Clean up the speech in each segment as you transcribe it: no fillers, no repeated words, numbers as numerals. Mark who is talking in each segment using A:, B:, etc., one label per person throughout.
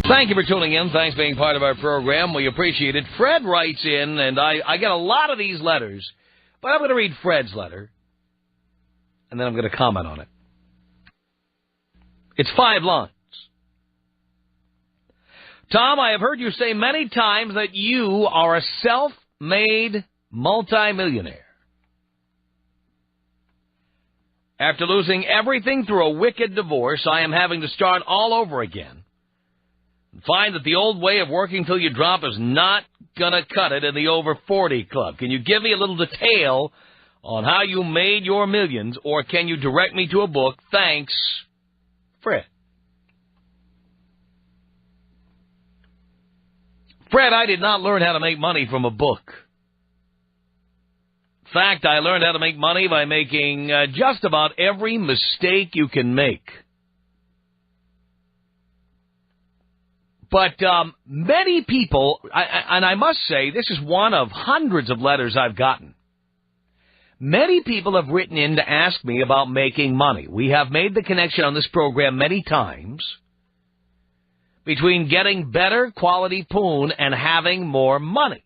A: Thank you for tuning in. Thanks for being part of our program. We appreciate it. Fred writes in, and I get a lot of these letters, but I'm going to read Fred's letter, and then I'm going to comment on it. It's 5 lines. Tom, I have heard you say many times that you are a self-made multimillionaire. After losing everything through a wicked divorce, I am having to start all over again. Find that the old way of working till you drop is not going to cut it in the over 40 club. Can you give me a little detail on how you made your millions, or can you direct me to a book? Thanks, Fred. Fred, I did not learn how to make money from a book. In fact, I learned how to make money by making just about every mistake you can make. But many people, and I must say, this is one of hundreds of letters I've gotten. Many people have written in to ask me about making money. We have made the connection on this program many times between getting better quality poon and having more money.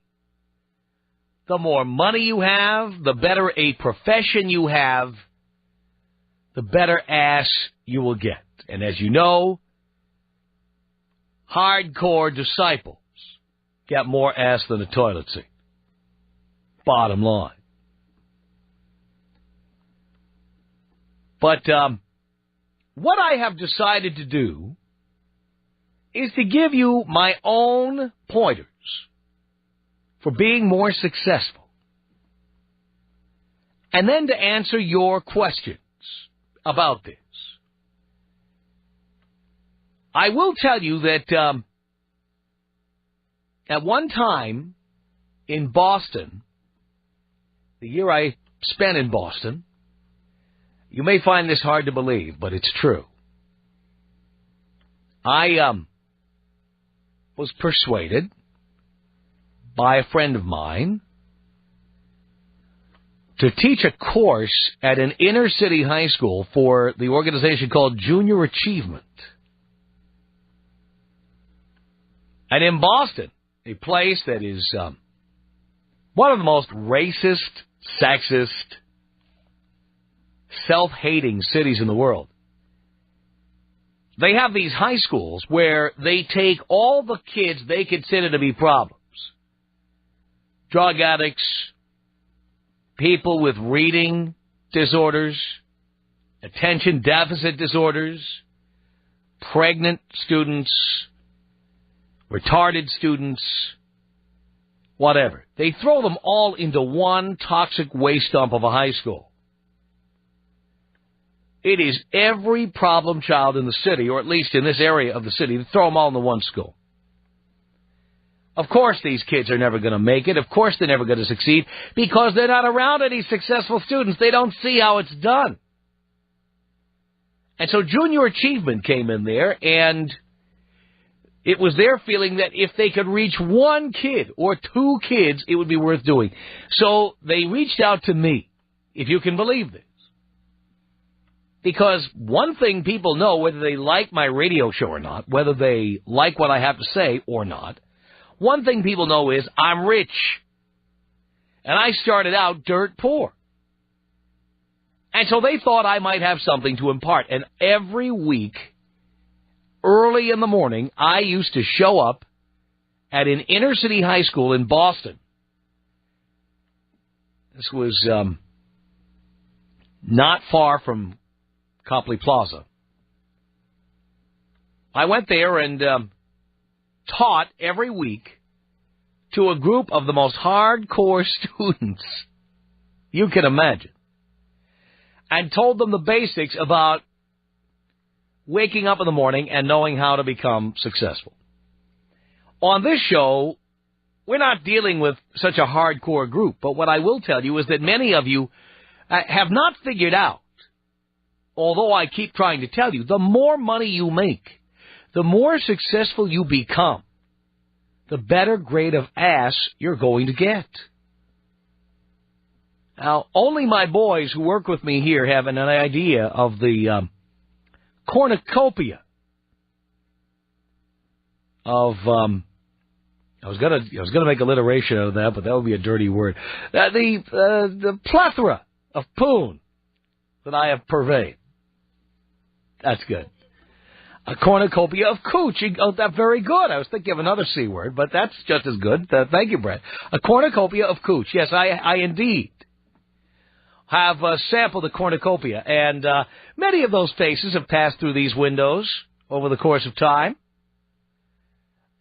A: The more money you have, the better a profession you have, the better ass you will get. And as you know, hardcore disciples get more ass than a toilet seat. Bottom line. But what I have decided to do is to give you my own pointers for being more successful, and then to answer your questions about this. I will tell you that at one time in Boston, the year I spent in Boston, you may find this hard to believe, but it's true. I was persuaded by a friend of mine to teach a course at an inner city high school for the organization called Junior Achievement. And in Boston, a place that is one of the most racist, sexist, self-hating cities in the world, they have these high schools where they take all the kids they consider to be problems. Drug addicts, people with reading disorders, attention deficit disorders, pregnant students, retarded students, whatever. They throw them all into one toxic waste dump of a high school. It is every problem child in the city, or at least in this area of the city, they throw them all into one school. Of course these kids are never going to make it. Of course they're never going to succeed, because they're not around any successful students. They don't see how it's done. And so Junior Achievement came in there, and it was their feeling that if they could reach one kid or two kids, it would be worth doing. So they reached out to me, if you can believe this. Because one thing people know, whether they like my radio show or not, whether they like what I have to say or not, one thing people know is I'm rich. And I started out dirt poor. And so they thought I might have something to impart. And every week, early in the morning, I used to show up at an inner city high school in Boston. This was not far from Copley Plaza. I went there and taught every week to a group of the most hardcore students you can imagine, and told them the basics about waking up in the morning and knowing how to become successful. On this show, we're not dealing with such a hardcore group, but what I will tell you is that many of you have not figured out, although I keep trying to tell you, the more money you make, the more successful you become, the better grade of ass you're going to get. Now, only my boys who work with me here have an idea of the cornucopia of I was gonna make alliteration out of that, but that would be a dirty word. The plethora of poon that I have purveyed. That's good. A cornucopia of cooch. Oh, that's very good. I was thinking of another C word, but that's just as good. Thank you, Brett. A cornucopia of cooch. Yes, I indeed have sampled the cornucopia, and many of those faces have passed through these windows over the course of time.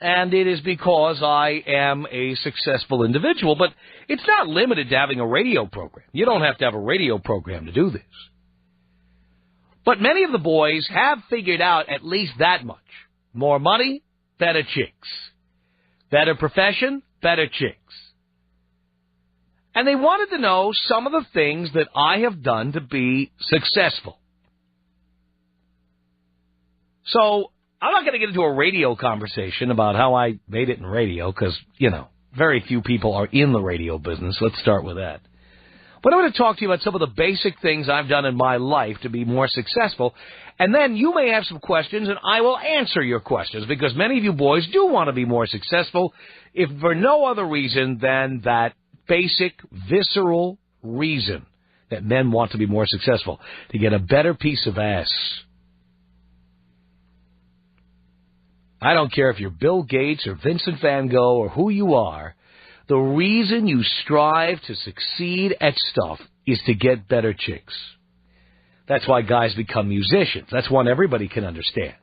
A: And it is because I am a successful individual. But it's not limited to having a radio program. You don't have to have a radio program to do this. But many of the boys have figured out at least that much. More money, better chicks. Better profession, better chicks. And they wanted to know some of the things that I have done to be successful. So I'm not going to get into a radio conversation about how I made it in radio because, very few people are in the radio business. Let's start with that. But I'm going to talk to you about some of the basic things I've done in my life to be more successful. And then you may have some questions, and I will answer your questions because many of you boys do want to be more successful, if for no other reason than that basic, visceral reason that men want to be more successful, to get a better piece of ass. I don't care if you're Bill Gates or Vincent van Gogh or who you are. The reason you strive to succeed at stuff is to get better chicks. That's why guys become musicians. That's one everybody can understand.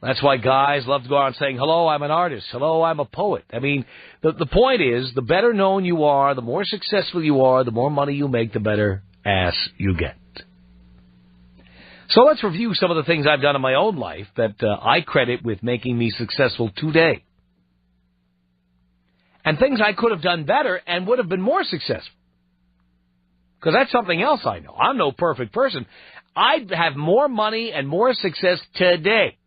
A: That's why guys love to go around saying, hello, I'm an artist. Hello, I'm a poet. I mean, the point is, the better known you are, the more successful you are, the more money you make, the better ass you get. So let's review some of the things I've done in my own life that I credit with making me successful today. And things I could have done better and would have been more successful. Because that's something else I know. I'm no perfect person. I'd have more money and more success today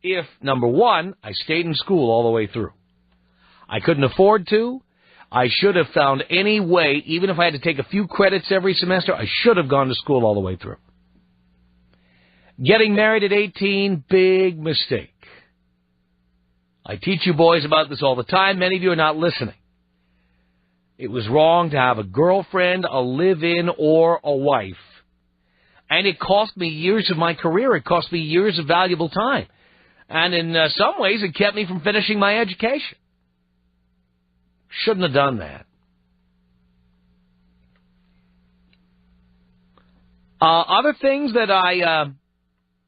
A: if, number one, I stayed in school all the way through. I couldn't afford to. I should have found any way, even if I had to take a few credits every semester, I should have gone to school all the way through. Getting married at 18, big mistake. I teach you boys about this all the time. Many of you are not listening. It was wrong to have a girlfriend, a live-in, or a wife. And it cost me years of my career. It cost me years of valuable time. And in some ways, it kept me from finishing my education. Shouldn't have done that. Other things that I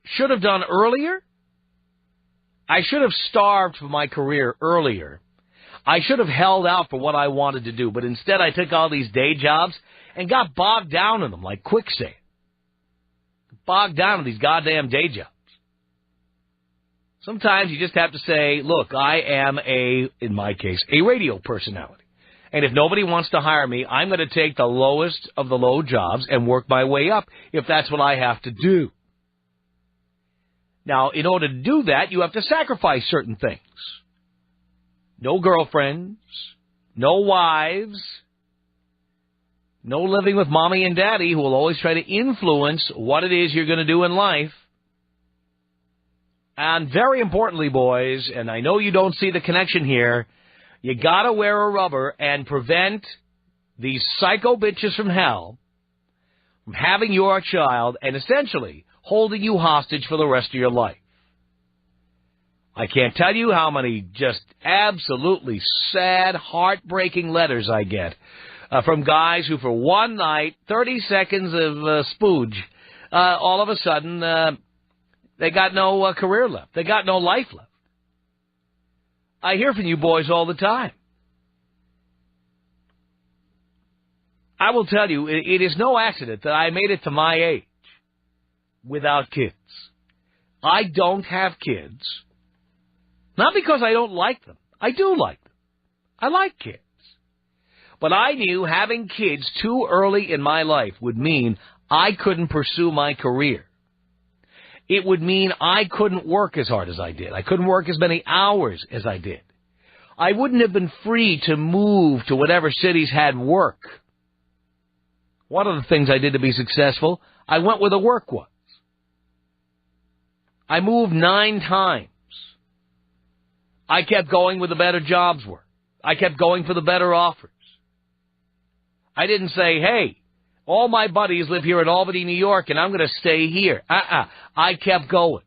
A: should have done earlier. I should have starved for my career earlier. I should have held out for what I wanted to do, but instead I took all these day jobs and got bogged down in them like quicksand. Bogged down in these goddamn day jobs. Sometimes you just have to say, look, I am in my case, a radio personality. And if nobody wants to hire me, I'm going to take the lowest of the low jobs and work my way up if that's what I have to do. Now, in order to do that, you have to sacrifice certain things. No girlfriends, no wives, no living with mommy and daddy who will always try to influence what it is you're going to do in life. And very importantly, boys, and I know you don't see the connection here, you got to wear a rubber and prevent these psycho bitches from hell from having your child and essentially holding you hostage for the rest of your life. I can't tell you how many just absolutely sad, heartbreaking letters I get from guys who for one night, 30 seconds of spooge, all of a sudden they got no career left. They got no life left. I hear from you boys all the time. I will tell you, it is no accident that I made it to my age without kids. I don't have kids. Not because I don't like them. I do like them. I like kids. But I knew having kids too early in my life would mean I couldn't pursue my career. It would mean I couldn't work as hard as I did. I couldn't work as many hours as I did. I wouldn't have been free to move to whatever cities had work. One of the things I did to be successful, I went where the work was. I moved 9 times. I kept going where the better jobs were. I kept going for the better offers. I didn't say, hey, all my buddies live here in Albany, New York, and I'm going to stay here. I kept going.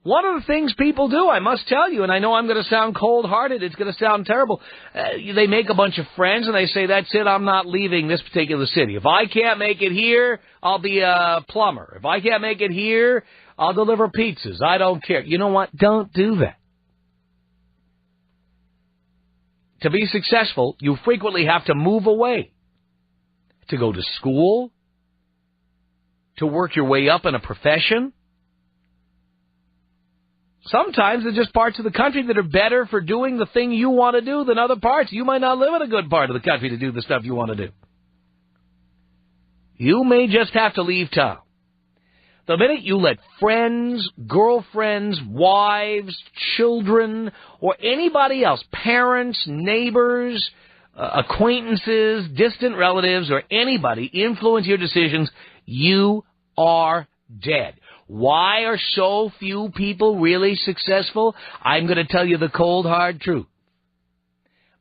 A: One of the things people do, I must tell you, and I know I'm going to sound cold-hearted, it's going to sound terrible, they make a bunch of friends and they say, that's it, I'm not leaving this particular city. If I can't make it here, I'll be a plumber. If I can't make it here, I'll deliver pizzas. I don't care. You know what? Don't do that. To be successful, you frequently have to move away. To go to school, to work your way up in a profession. Sometimes there's just parts of the country that are better for doing the thing you want to do than other parts. You might not live in a good part of the country to do the stuff you want to do. You may just have to leave town. The minute you let friends, girlfriends, wives, children, or anybody else, parents, neighbors, acquaintances, distant relatives, or anybody influence your decisions, you are dead. Why are so few people really successful? I'm going to tell you the cold, hard truth.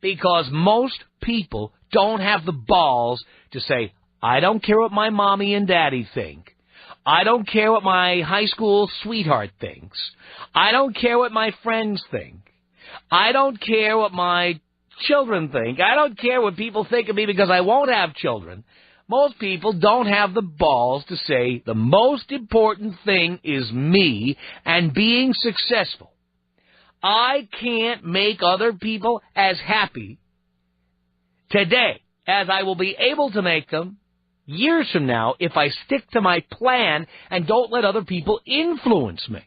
A: Because most people don't have the balls to say, I don't care what my mommy and daddy think. I don't care what my high school sweetheart thinks. I don't care what my friends think. I don't care what my children think. I don't care what people think of me because I won't have children. Most people don't have the balls to say the most important thing is me and being successful. I can't make other people as happy today as I will be able to make them years from now if I stick to my plan and don't let other people influence me.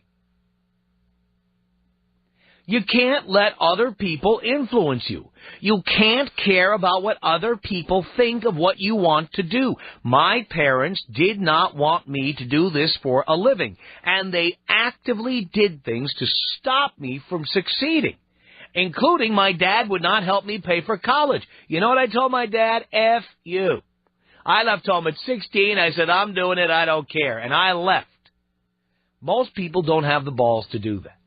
A: You can't let other people influence you. You can't care about what other people think of what you want to do. My parents did not want me to do this for a living, and they actively did things to stop me from succeeding, including my dad would not help me pay for college. You know what I told my dad? F you. I left home at 16. I said, I'm doing it. I don't care. And I left. Most people don't have the balls to do that.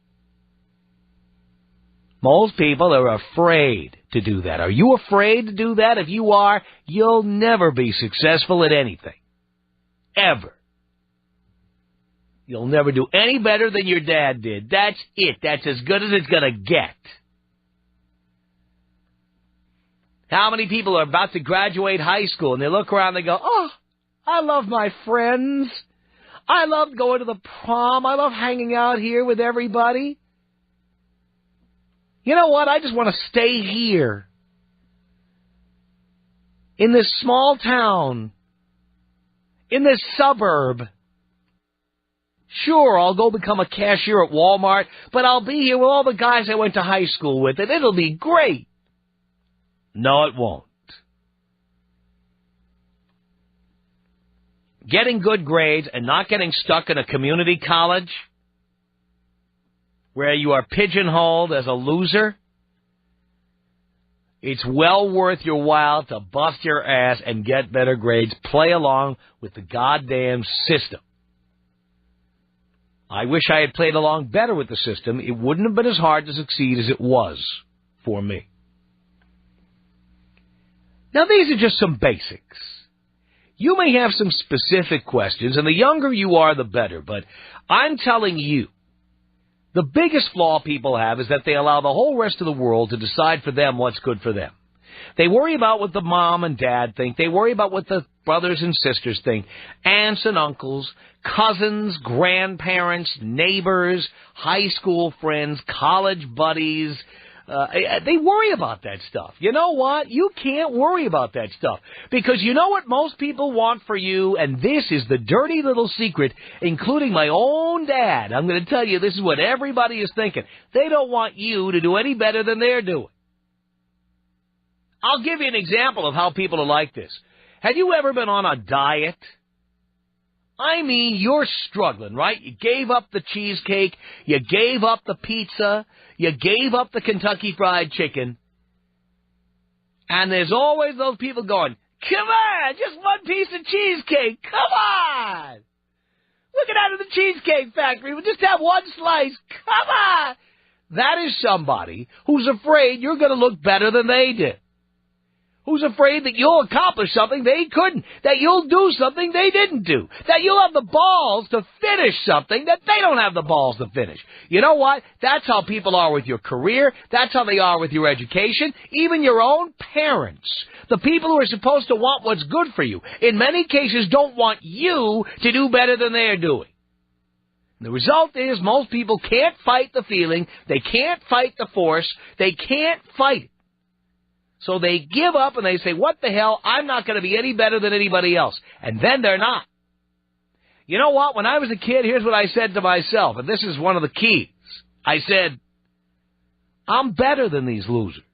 A: Most people are afraid to do that. Are you afraid to do that? If you are, you'll never be successful at anything. Ever. You'll never do any better than your dad did. That's it. That's as good as it's going to get. How many people are about to graduate high school and they look around and they go, oh, I love my friends. I love going to the prom. I love hanging out here with everybody. You know what? I just want to stay here in this small town, in this suburb. Sure, I'll go become a cashier at Walmart, but I'll be here with all the guys I went to high school with, and it'll be great. No, it won't. Getting good grades and not getting stuck in a community college where you are pigeonholed as a loser, it's well worth your while to bust your ass and get better grades. Play along with the goddamn system. I wish I had played along better with the system. It wouldn't have been as hard to succeed as it was for me. Now, these are just some basics. You may have some specific questions, and the younger you are, the better. But I'm telling you, the biggest flaw people have is that they allow the whole rest of the world to decide for them what's good for them. They worry about what the mom and dad think. They worry about what the brothers and sisters think, aunts and uncles, cousins, grandparents, neighbors, high school friends, college buddies. They worry about that stuff. You know what? You can't worry about that stuff. Because you know what most people want for you, and this is the dirty little secret, including my own dad. I'm going to tell you, this is what everybody is thinking. They don't want you to do any better than they're doing. I'll give you an example of how people are like this. Have you ever been on a diet? I mean, you're struggling, right? You gave up the cheesecake, you gave up the pizza, you gave up the Kentucky Fried Chicken, and there's always those people going, come on, just one piece of cheesecake, come on! Look at out of the Cheesecake Factory. We'll just have one slice. Come on. That is somebody who's afraid you're going to look better than they did. Who's afraid that you'll accomplish something they couldn't, that you'll do something they didn't do, that you'll have the balls to finish something that they don't have the balls to finish. You know what? That's how people are with your career. That's how they are with your education. Even your own parents, the people who are supposed to want what's good for you, in many cases don't want you to do better than they're doing. The result is most people can't fight the feeling, they can't fight the force, they can't fight it. So they give up and they say, what the hell, I'm not going to be any better than anybody else. And then they're not. You know what? When I was a kid, here's what I said to myself, and this is one of the keys. I said, I'm better than these losers.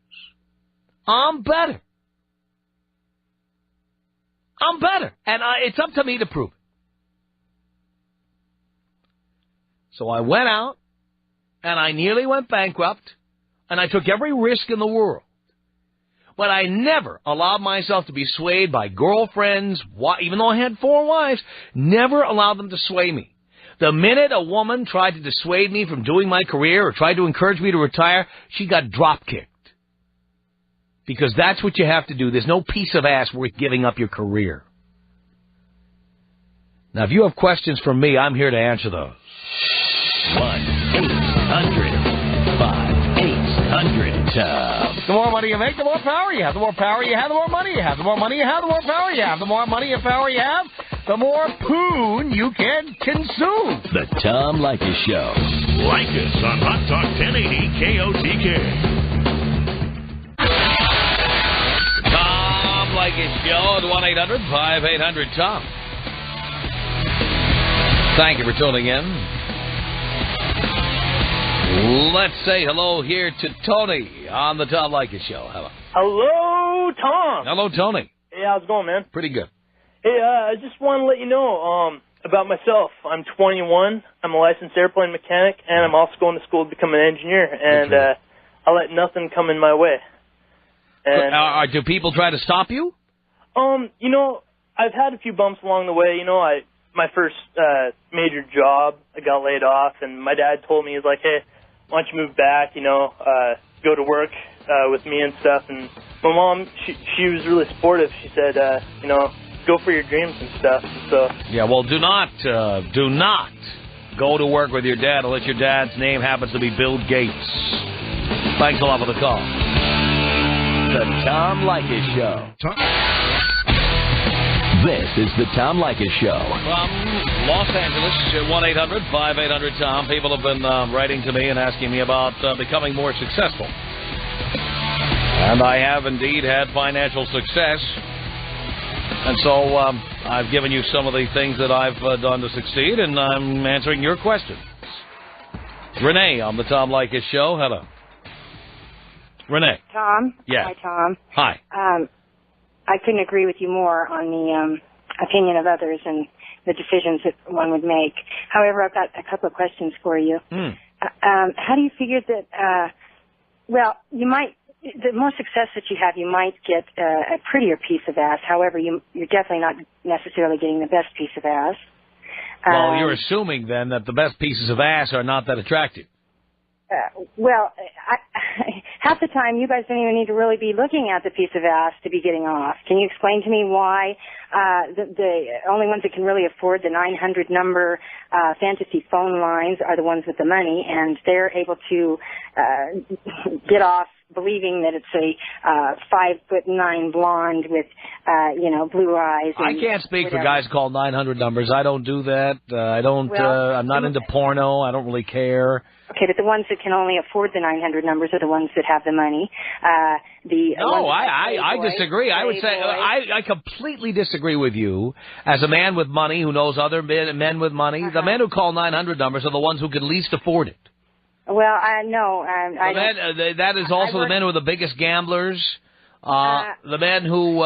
A: I'm better. I'm better. And it's up to me to prove it. So I went out, and I nearly went bankrupt, and I took every risk in the world. But I never allowed myself to be swayed by girlfriends, even though I had 4 wives, never allowed them to sway me. The minute a woman tried to dissuade me from doing my career or tried to encourage me to retire, she got drop-kicked. Because that's what you have to do. There's no piece of ass worth giving up your career. Now, if you have questions for me, I'm here to answer those. 1-800-5800-TOM. The more money you make, the more power you have. The more power you have, the more money you have. The more money you have, the more power you have. The more money and power you have, the more poon you can consume. The Tom Leykis Show.
B: Like us on Hot Talk 1080 KOTK.
A: Tom Leykis Show at 1-800-5800-TOM. Thank you for tuning in. Let's say hello here to Tony on the Tom Leykis Show. Hello.
C: Hello, Tom.
A: Hello, Tony.
C: Hey, how's it going, man?
A: Pretty good.
C: Hey, I just want to let you know about myself. I'm 21. I'm a licensed airplane mechanic, and I'm also going to school to become an engineer. And I let nothing come in my way. And
A: do people try to stop you?
C: You know, I've had a few bumps along the way. You know, my first major job, I got laid off, and my dad told me, he's like, hey, why don't you move back, you know, go to work with me and stuff. And my mom, she was really supportive. She said, you know, go for your dreams and stuff. And so
A: yeah, well, do not go to work with your dad unless your dad's name happens to be Bill Gates. Thanks a lot for the call. The Tom Leykis Show.
D: This is the Tom Leykis Show.
A: From Los Angeles, 1-800-5800-TOM. People have been writing to me and asking me about becoming more successful. And I have indeed had financial success. And so I've given you some of the things that I've done to succeed, and I'm answering your questions. Renee on the Tom Leykis Show. Hello. Renee.
E: Tom?
A: Yeah.
E: Hi, Tom.
A: Hi.
E: I couldn't agree with you more on the opinion of others and the decisions that one would make. However, I've got a couple of questions for you. How do you figure that, well, you might, the more success that you have, you might get a prettier piece of ass. However, you're definitely not necessarily getting the best piece of ass.
A: Well, you're assuming, then, that the best pieces of ass are not that attractive.
E: Well, half the time you guys don't even need to really be looking at the piece of ass to be getting off. Can you explain to me why the only ones that can really afford the 900 number fantasy phone lines are the ones with the money, and they're able to get off believing that it's a 5'9" blonde with blue eyes?
A: I can't speak for guys called 900 numbers. I don't do that. I don't.
E: Well,
A: I'm not into porno. I don't really care.
E: Okay, but the ones that can only afford the 900 numbers are the ones that have the money.
A: I disagree. I would say I completely disagree with you. As a man with money who knows other men with money, the men who call 900 numbers are the ones who can least afford it.
E: Well, I know.
A: That is also the men who are the biggest gamblers. The men who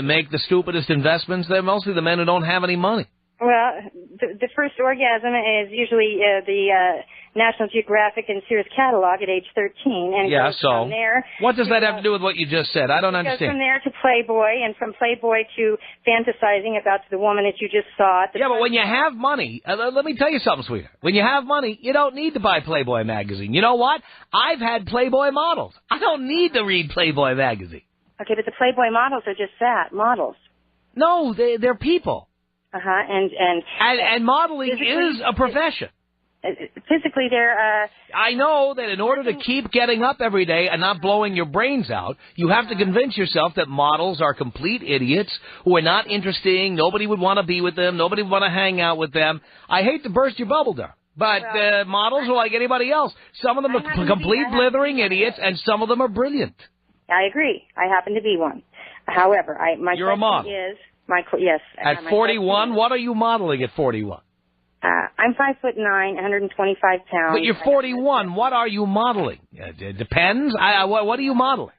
A: make the stupidest investments. They're mostly the men who don't have any money.
E: Well, the first orgasm is usually the National Geographic and Sears catalog at age 13. And
A: Yeah,
E: goes
A: so
E: from there
A: what does that have to do with what you just said? I don't
E: It goes
A: understand.
E: from there to Playboy, and from Playboy to fantasizing about the woman that you just saw.
A: Yeah, but when you have money, let me tell you something, sweetheart. When you have money, you don't need to buy Playboy magazine. You know what? I've had Playboy models. I don't need to read Playboy magazine.
E: Okay, but the Playboy models are just that, models.
A: No, they're people.
E: Uh-huh,
A: And modeling
E: physically-
A: is a profession.
E: Physically, they're,
A: I know that in order to keep getting up every day and not blowing your brains out, you have to convince yourself that models are complete idiots who are not interesting. Nobody would want to be with them. Nobody would want to hang out with them. I hate to burst your bubble, there, but models are like anybody else. Some of them are complete blithering idiots, and some of them are brilliant.
E: I agree. I happen to be one. However,
A: You're a model.
E: Yes.
A: At 41, what are you modeling at 41?
E: I'm 5'9", 125 pounds.
A: But you're 41. What are you modeling? It depends. What are you modeling?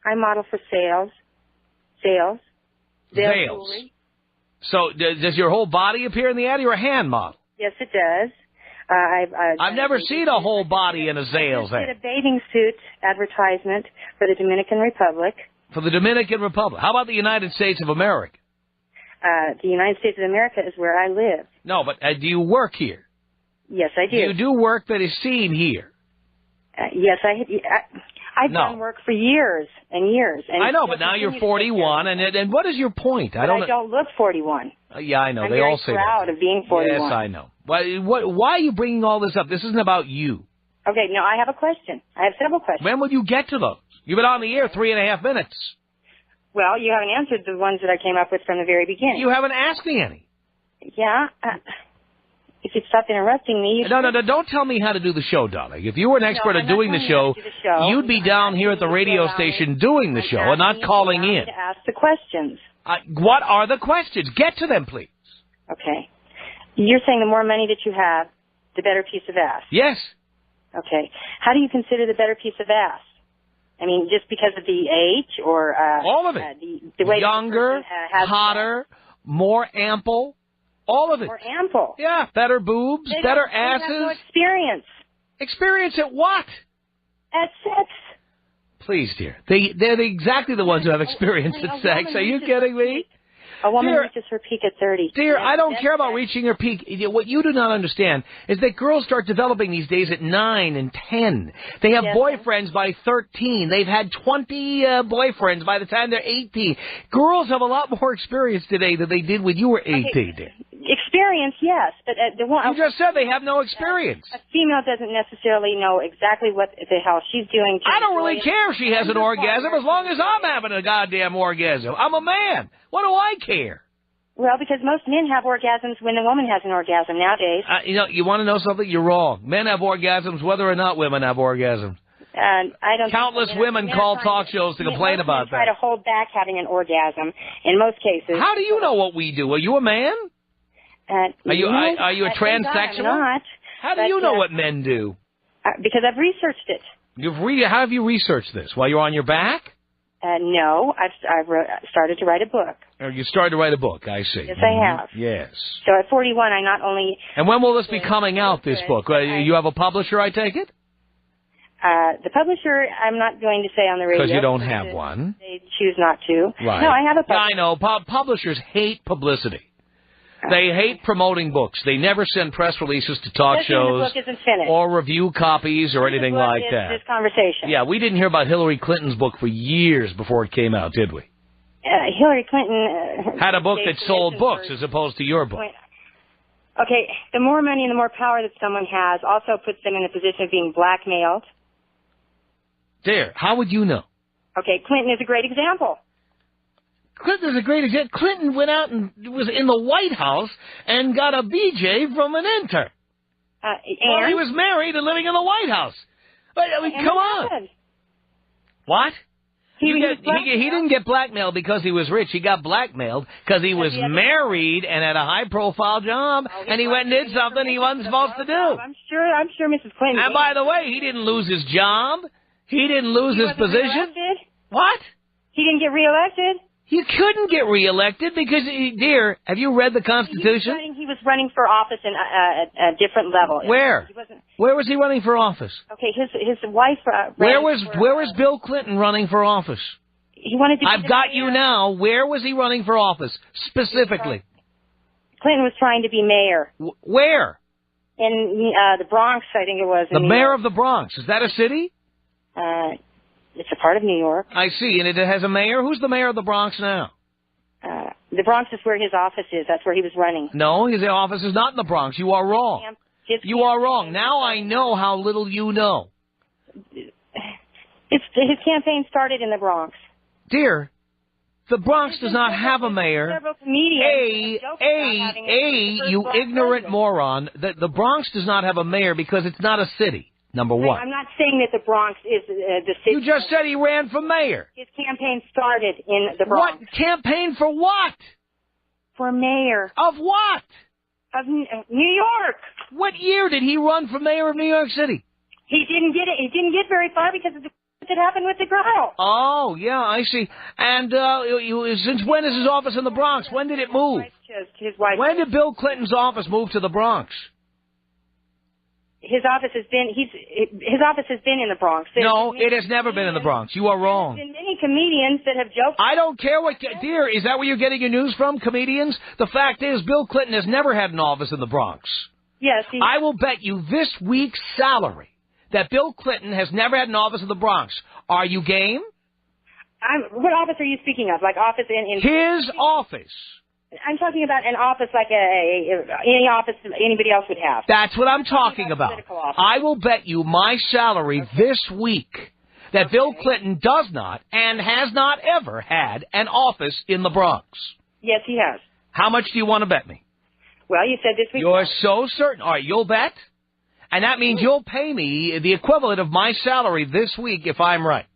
E: I model for sales.
A: Sales.
E: Jewelry.
A: So does your whole body appear in the ad? You're a hand model.
E: Yes, it does.
A: I've never seen a whole body in a sales
E: I did
A: ad.
E: a bathing suit advertisement for the Dominican Republic.
A: For the Dominican Republic. How about the United States of America?
E: The United States of America is where I live.
A: No, but do you work here?
E: Yes, I do.
A: You do work that is seen here.
E: Yes, I've done work for years and years. And
A: I know, but now you're 41, and what is your point?
E: I don't look 41.
A: Yeah, I know.
E: I'm
A: they
E: very
A: all say
E: proud
A: that.
E: of being 41.
A: Yes, I know. Why are you bringing all this up? This isn't about you.
E: Okay, no, I have a question. I have several questions.
A: When will you get to those? You've been on the air 3.5 minutes.
E: Well, you haven't answered the ones that I came up with from the very beginning.
A: You haven't asked me any.
E: Yeah. If you'd stop interrupting me.
A: No, don't tell me how to do the show, darling. If you were an expert at doing the show, you'd be down here at the radio station doing the show and not calling in.
E: To ask the questions.
A: What are the questions? Get to them, please.
E: Okay. You're saying the more money that you have, the better piece of ass.
A: Yes.
E: Okay. How do you consider the better piece of ass? I mean, just because of the age or...
A: all of it.
E: The way
A: younger,
E: the person, has
A: hotter, more ample, all of it.
E: More ample.
A: Yeah, better boobs, better asses.
E: They have no experience.
A: Experience at what?
E: At sex.
A: Please, dear. They're exactly the ones who have experience at sex. Are you kidding me?
E: A woman reaches her peak at 30.
A: Dear, I don't care about reaching her peak. What you do not understand is that girls start developing these days at 9 and 10. They have boyfriends by 13. They've had 20 boyfriends by the time they're 18. Girls have a lot more experience today than they did when you were 18.
E: Okay. Experience, yes, but the one
A: you just said they have no experience.
E: A female doesn't necessarily know exactly what the hell she's doing.
A: I don't really care if she has an orgasm as long as I'm having a goddamn orgasm. I'm a man. What do I care?
E: Well, because most men have orgasms when the woman has an orgasm nowadays.
A: You want to know something? You're wrong. Men have orgasms whether or not women have orgasms.
E: I don't.
A: Countless women call talk shows to complain about that.
E: Try to hold back having an orgasm in most cases.
A: How do you know what we do? Are you a man? Are you a transsexual?
E: I'm not.
A: How do you know what men do?
E: Because I've researched it.
A: How have you researched this? While you're on your back?
E: No, I've started to write a book.
A: Or you started to write a book, I see.
E: Yes, I have.
A: Yes.
E: So at 41, I not only...
A: And when will this be coming out, this book? You have a publisher, I take it?
E: The publisher, I'm not going to say on the radio.
A: Because you don't have one.
E: They choose not to.
A: Right.
E: No, I have a publisher.
A: I know. Publishers hate publicity. They hate promoting books. They never send press releases to talk shows
E: the book isn't finished.
A: or review copies or anything like that.
E: This conversation.
A: Yeah, we didn't hear about Hillary Clinton's book for years before it came out, did we?
E: Hillary Clinton
A: had a book that sold books as opposed to your book.
E: Okay, the more money and the more power that someone has also puts them in a position of being blackmailed.
A: There, how would you know?
E: Okay, Clinton is a great example.
A: Clinton is a great example. Clinton went out and was in the White House and got a BJ from an intern. While he was married and living in the White House. I mean, come on. What? He didn't get blackmailed because he was rich. He got blackmailed because he was married and had a high-profile job, and he went and did something he wasn't supposed to do.
E: I'm sure Mrs. Clinton.
A: And by the way, he didn't lose his job. He didn't lose his position.
E: Reelected?
A: What?
E: He didn't get reelected?
A: You couldn't get reelected because, dear, have you read the Constitution?
E: He was running for office in a different level.
A: Where? Where was he running for office?
E: Okay, his wife.
A: Where was Bill Clinton running for office?
E: He wanted to.
A: I've got you now. Where was he running for office specifically?
E: Clinton was trying to be mayor.
A: Where?
E: In the Bronx, I think it was.
A: The mayor of the Bronx. Is that a city?
E: It's a part of New York.
A: I see. And it has a mayor? Who's the mayor of the Bronx now?
E: The Bronx is where his office is. That's where he was running.
A: No, his office is not in the Bronx. You are wrong. You are wrong. Now I know how little you know.
E: His campaign started in the Bronx.
A: Dear, the Bronx does not have a mayor. You ignorant moron. The Bronx does not have a mayor because it's not a city. Number one.
E: I'm not saying that the Bronx is the city.
A: You just said he ran for mayor.
E: His campaign started in the Bronx.
A: What? Campaign for what?
E: For mayor.
A: Of what?
E: Of New York.
A: What year did he run for mayor of New York City?
E: He didn't get it. He didn't get very far because of what happened with the girl.
A: Oh, yeah, I see. And since when is his office in the Bronx? When did it move?
E: His wife.
A: When did Bill Clinton's office move to the Bronx?
E: His office has been in the Bronx.
A: No, it has never been in the Bronx. You are wrong.
E: There's been many comedians that have joked.
A: I don't care what, dear, is that where you're getting your news from, comedians? The fact is, Bill Clinton has never had an office in the Bronx.
E: Yes.
A: I will bet you this week's salary that Bill Clinton has never had an office in the Bronx. Are you game?
E: What office are you speaking of? Like office in
A: his office.
E: I'm talking about an office like any office anybody else would have.
A: That's what I'm talking about. I will bet you my salary this week that Bill Clinton does not and has not ever had an office in the Bronx.
E: Yes, he has.
A: How much do you want to bet me?
E: Well, you said this week.
A: You're so certain. All right, you'll bet? And that means you'll pay me the equivalent of my salary this week if I'm right.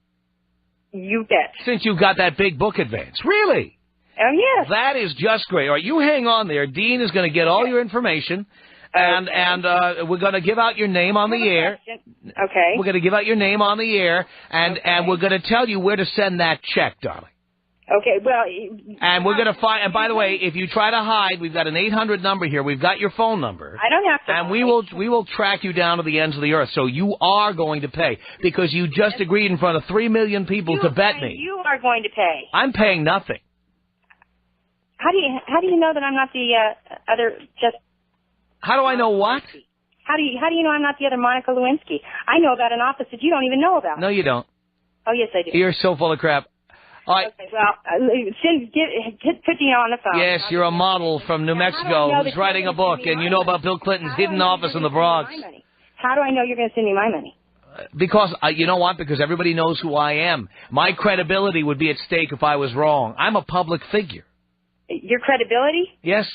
E: You bet.
A: Since you got that big book advance. Really?
E: Oh, yes.
A: That is just great. All right, you hang on there. Dean is going to get all your information, and we're going to give out your name on the air.
E: Okay.
A: We're going to give out your name on the air, and we're going to tell you where to send that check, darling.
E: Okay, well...
A: And we're going to find... And by the way, if you try to hide, we've got an 800 number here. We've got your phone number.
E: I don't have to.
A: And we will track you down to the ends of the earth. So you are going to pay because you just agreed in front of 3 million people to bet me.
E: You are going to pay.
A: I'm paying nothing.
E: How do you know that I'm not the other just?
A: How do I know what?
E: How do you know I'm not the other Monica Lewinsky? I know about an office that you don't even know about.
A: No, you don't.
E: Oh, yes, I do.
A: You're so full of crap. All right.
E: Okay, well, put me on the phone.
A: Yes, you're a model from New Mexico who's writing a book, and you know about Bill Clinton's hidden office in the Bronx.
E: How do I know you're going to send me my money?
A: Because, you know what? Because everybody knows who I am. My credibility would be at stake if I was wrong. I'm a public figure.
E: Your credibility?
A: Yes.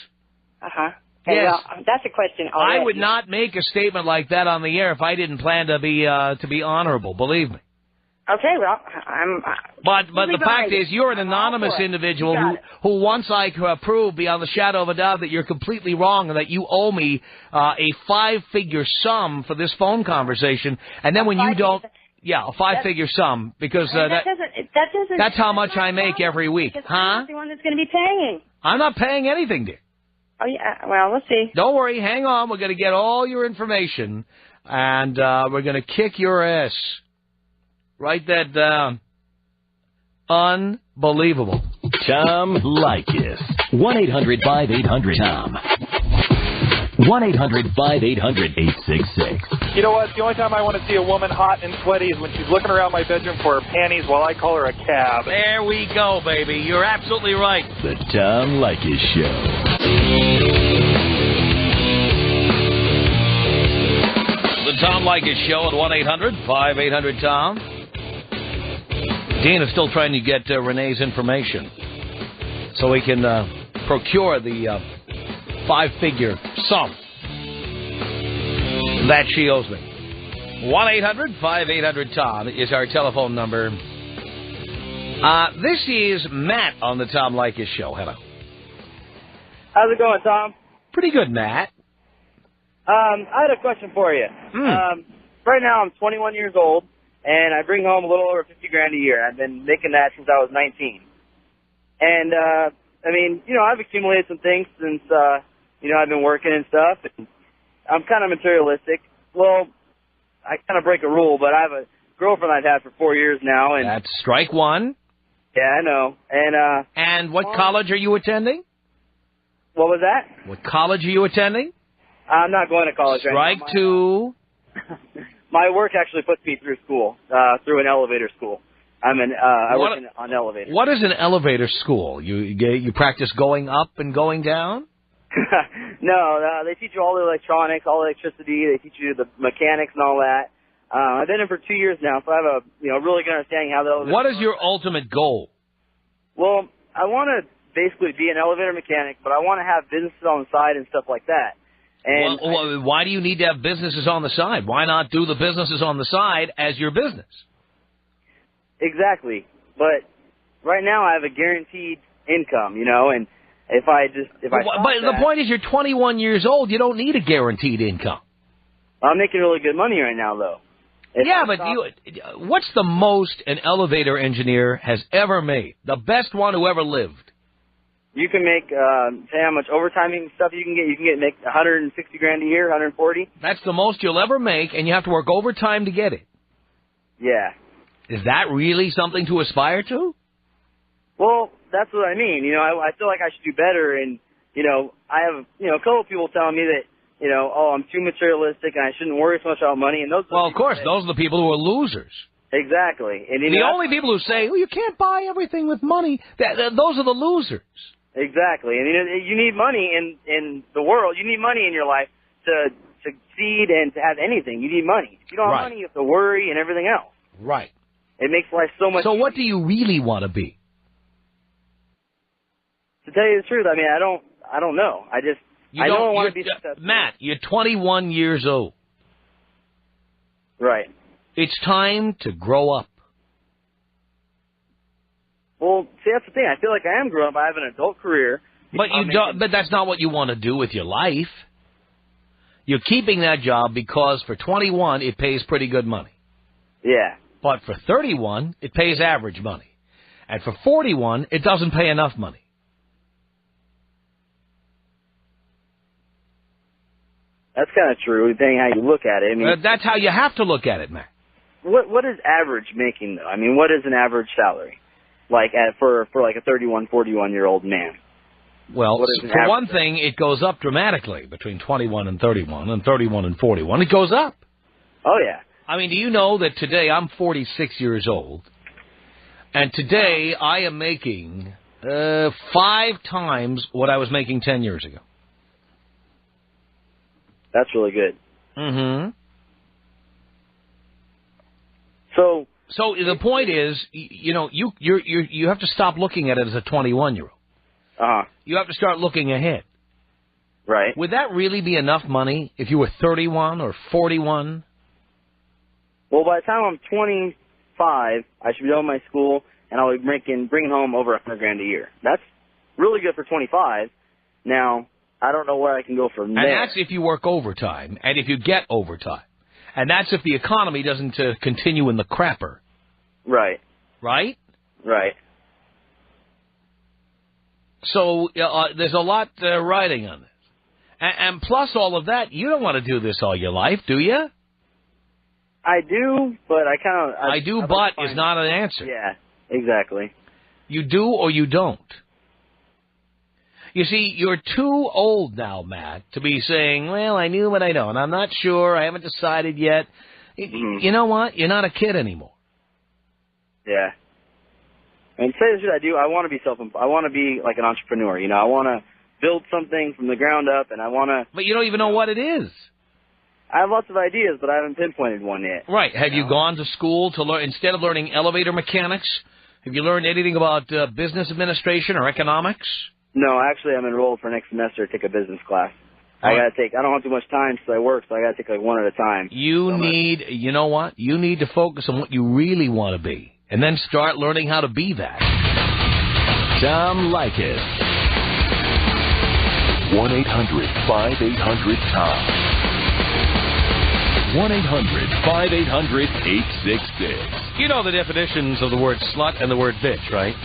E: Uh-huh. Okay,
A: yes.
E: Well, that's a question already.
A: I would not make a statement like that on the air if I didn't plan to be honorable. Believe me.
E: Okay, well,
A: But the fact is, you're an anonymous individual who once I prove beyond the shadow of a doubt that you're completely wrong and that you owe me a 5-figure sum for this phone conversation, and then when you don't... Yeah, a 5-figure sum, because that's how much I make every week. Huh?
E: I'm the one that's going to be paying.
A: I'm not paying anything, dear.
E: Oh, yeah. Well, we'll see.
A: Don't worry. Hang on. We're going to get all your information, and we're going to kick your ass. Write that down. Unbelievable.
D: Tom Leykis. 1-800-5800-TOM. 1-800-5800-866.
F: You know what? The only time I want to see a woman hot and sweaty is when she's looking around my bedroom for her panties while I call her a cab.
A: There we go, baby. You're absolutely right.
D: The Tom Leykis Show.
A: The Tom Leykis Show at 1-800-5800-TOM. Dean is still trying to get Renee's information so we can procure the 5-figure sum that she owes me. 1-800-5800-TOM is our telephone number. This is Matt on the Tom Leykis Show. Hello.
C: How's it going, Tom?
A: Pretty good, Matt.
C: I had a question for you. Right now, I'm 21 years old, and I bring home a little over $50,000 a year. I've been making that since I was 19.
G: And, I mean, you know, I've accumulated some things since, you know, I've been working and stuff. And I'm kind of materialistic. Well, I kind of break a rule, but I have a girlfriend I've had for 4 years now. And
A: That's strike one.
G: yeah, I know.
A: And what college are you attending?
G: What was that?
A: What college are you attending?
G: I'm not going to college
A: Strike
G: right now.
A: two.
G: My work actually puts me through school, through an elevator school. I work on elevators.
A: What is an elevator school? You practice going up and going down?
G: No, they teach you all the electronics, all the electricity. They teach you the mechanics and all that. I've been in for 2 years now, so I have a really good understanding how the elevator.
A: What is your ultimate goal?
G: Well, I want to basically be an elevator mechanic, but I want to have businesses on the side and stuff like that. And
A: why do you need to have businesses on the side? Why not do the businesses on the side as your business?
G: Exactly. But right now I have a guaranteed income, you know, and if I
A: But the point is you're 21 years old. You don't need a guaranteed income.
G: I'm making really good money right now, though.
A: What's the most an elevator engineer has ever made? The best one who ever lived?
G: You can make, say how much overtime stuff you can get. You can make $160,000 a year, 140.
A: That's the most you'll ever make, and you have to work overtime to get it.
G: Yeah.
A: Is that really something to aspire to?
G: Well, that's what I mean. You know, I feel like I should do better, and, you know, I have, you know, a couple of people telling me that, you know, I'm too materialistic and I shouldn't worry so much about money. And those.
A: Well, of course, those are the people who are losers.
G: Exactly. And
A: the only people who say, "Oh, you can't buy everything with money," those are the losers.
G: Exactly. And you need money in the world. You need money in your life to succeed and to have anything. You need money. If you don't have money, you have to worry and everything else.
A: Right.
G: It makes life so much.
A: So what do you really want to be?
G: To tell you the truth, I mean, I don't know. I don't want to be successful.
A: Matt, you're 21 years old.
G: Right.
A: It's time to grow up.
G: Well, see, that's the thing. I feel like I am growing up. I have an adult career.
A: But But that's not what you want to do with your life. You're keeping that job because for 21 it pays pretty good money.
G: Yeah.
A: But for 31 it pays average money, and for 41 it doesn't pay enough money.
G: That's kind of true, depending how you look at it. I mean,
A: that's how you have to look at it, Matt.
G: What is average making though? I mean, what is an average salary, like for like a 41, 41-year-old man?
A: Well, for one thing, it goes up dramatically between 21 and 31, and 31 and 41. It goes up.
G: Oh yeah.
A: I mean, do you know that today I'm 46 years old, and today I am making 5 times what I was making 10 years ago.
G: That's really good.
A: Mm-hmm.
G: So
A: the point is, you know, you have to stop looking at it as a 21-year-old.
G: Uh-huh.
A: You have to start looking ahead.
G: Right.
A: Would that really be enough money if you were 31 or 41?
G: Well, by the time I'm 25, I should be done with my school, and I'll be bringing home over $100,000 a year. That's really good for 25. Now, I don't know where I can go from there.
A: And that's if you work overtime, and if you get overtime. And that's if the economy doesn't continue in the crapper.
G: Right.
A: Right?
G: Right.
A: So there's a lot riding on this. And plus all of that, you don't want to do this all your life, do you?
G: I do, but I kind of...
A: I do, but is not an answer.
G: Yeah, exactly.
A: You do or you don't. You see, you're too old now, Matt, to be saying, well, I knew but I don't. I'm not sure. I haven't decided yet. You know what? You're not a kid anymore.
G: Yeah. And to say the truth, I want to be I want to be like an entrepreneur. You know, I want to build something from the ground up, and I want to...
A: But you don't even know what it is.
G: I have lots of ideas, but I haven't pinpointed one yet.
A: Right. Have you gone to school to learn, instead of learning elevator mechanics, have you learned anything about business administration or economics?
G: No, actually, I'm enrolled for next semester to take a business class. I don't have too much time because I work, so I got to take like one at a time.
A: You know what? You need to focus on what you really want to be, and then start learning how to be that.
D: Tom Leykis. 1-800-5800-TOM. 1-800-5800-866.
A: You know the definitions of the word slut and the word bitch, right?